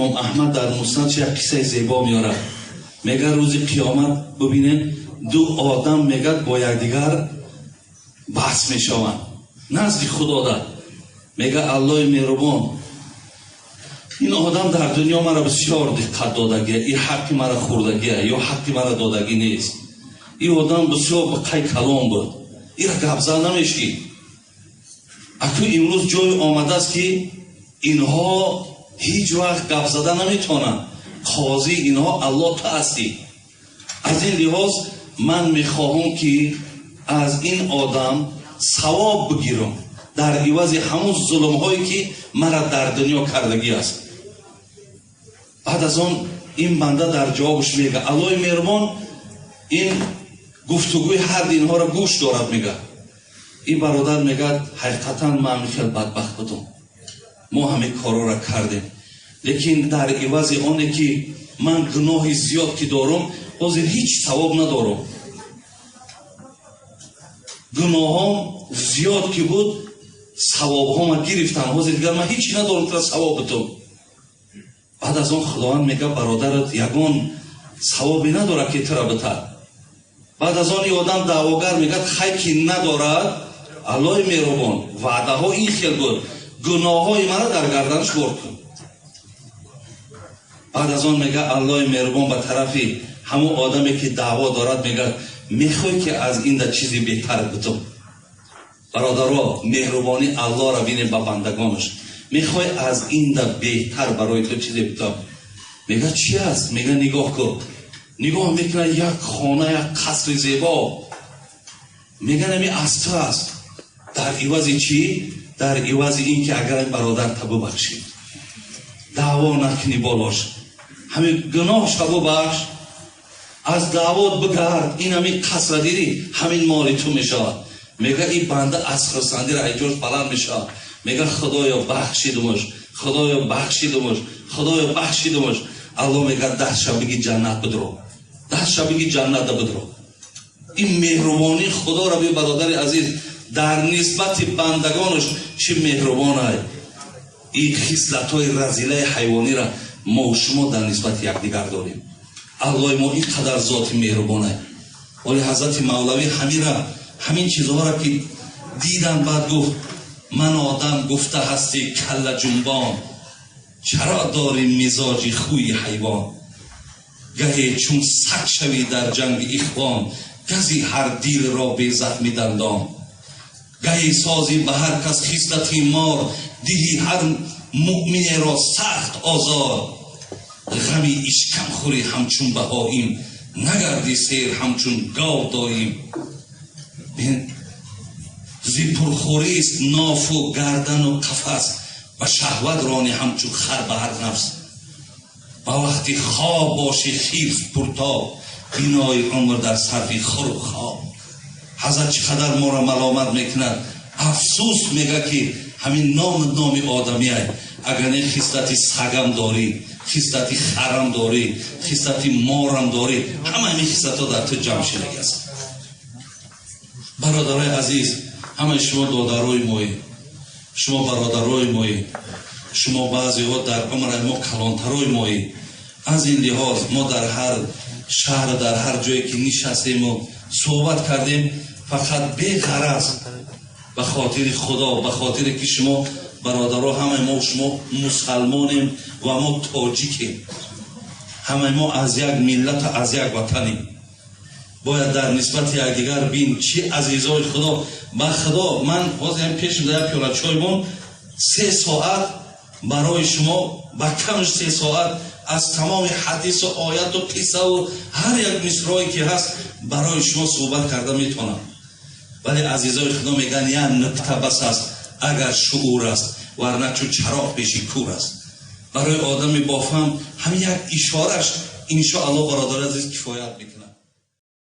احمد در مسند یک قصه زیبا میاره. میگه روز قیامت ببینید دو آدم میگه با یکدیگر بحث میشوند نزد خدا ده. میگه الله مهربان این آدم در دنیا مرا بسیار دقت دادگی، این حقی مرا خوردگی یا حقی مرا دادگی نیست. این آدم بسیار بقای کلام بود، این را گپ زد نمیشی. اکنون امروز جای آمده است که اینها هیچ وقت گپ زدن نمیتونن. قاضی اینها الله تو هستی. از این لحاظ من میخواهم که از این آدم ثواب بگیرم در عوض همون ظلم هایی که مرا در دنیا کردگی است. بعد از آن این بنده در جوابش میگه الله مهربان این گفتگوی هر اینها را گوش دارد. میگه این برادر میگه حقیقتا من خیلی بدبخت بودم، ما همه کارا را کردیم، لیکن در عوض آنه که من گناه زیاد که دارم حاضر هیچ ثواب ندارم. گناهام زیاد که بود ثواب ها ما گرفتن، حاضر دیگر من هیچی ندارم که ثواب بدم. بعد از آن خداوند میگه برادرت یگان ثوابی نداره که ترا بده. بعد از آن آدم دعواگر میگه خیر که ندارد الله مهربان وعده ها این خیل بود، گناه های مرا در گردنش بار کن. بعد از آن میگه الله مهربان به طرفی همون آدمی که دعوا دارد میگه میخوای که از این در چیزی بهتر بدم. برادرها مهربانی الله را بینیم با بندگانش. میخوای از این در بهتر برای تو چیزی بدم. میگه چی است؟ میگه نگاه کن. نگاه میکنه یک خانه یک قصر زیبا. میگه نمی از تو است. در عوض چی؟ در عوض این که اگر این برادر تو ببخشی دعوا نکنی بالاش، همین گناهش رو ببخش، از دعوات بگرد، این همین قصر دیدی همین مال تو میشه. میگه این بنده از خرسندی را ایجاش بلند میشه. میگه خدایا بخشیدمش، خدایا بخشیدمش، خدایا بخشیدمش. الله میگه 10 شبگی جنت بدرو، 10 شبگی جنت بدرو. این مهربانی خدا را به برادر عزیز در نسبت بندگانش چه مهربان است. این خصلت های رذیله حیوانی را ما و شما در نسبت یکدیگر داریم. الله ما این قدر ذات مهربان است. ولی حضرت مولوی همین چیزها را که دیدن بعد گفت من آدم گفته هستی کله جنبان، چرا داری مزاجی خوی حیوان. گهی چون سگ شوی در جنگ اخوان، گزی هر دیل را به زخم دندان. گهی سازی به هر کس خصلتی مار، دیهی هر مؤمن را سخت آزار. غمی اشکم خوری همچون بهاییم، نگردی سیر همچون گاو داییم. زی پرخوری است ناف و گردن و قفس، و شهوت رانی همچون خر به هر نفس. با وقتی خواب باشی خیف پرتاب، بینای عمر در صرفی خور و خواب. حضرت چقدر ما را ملامت میکند. افسوس میگه که همین نام آدمی است. اگر نه خصلت سگم داری، خصلت خرم داری، خصلت مارم داری، همه این خصلت ها در تو جمع شدگی است. برادرای عزیز، همه شما دادرای مایی، شما برادرای مایی، شما بعضی ها در عمر ما کلانترای مایی. از این لحاظ ما در هر شهر، در هر جایی که نشستیم و صحبت کردیم فقط به غرض به خاطر خدا، به خاطر که شما برادرها همه ما شما مسلمانیم و ما تاجیکیم، همه ما از یک ملت و از یک وطنیم. باید در نسبت یکدیگر بین چی عزیزای خدا. با خدا من حاضرم پیش در پیاله چایمون 3 ساعت برای شما، با کمش 3 ساعت از تمام حدیث و آیت و قصه و هر یک مصرعی که هست برای شما صحبت کرده میتونم. ولی عزیزای خدا میگن یا نکته بس است اگر شعور است، ورنه چون چراغ پیشی کور است. برای آدم با فهم همین یک اشارش انشاءالله برادر عزیز کفایت میکنه.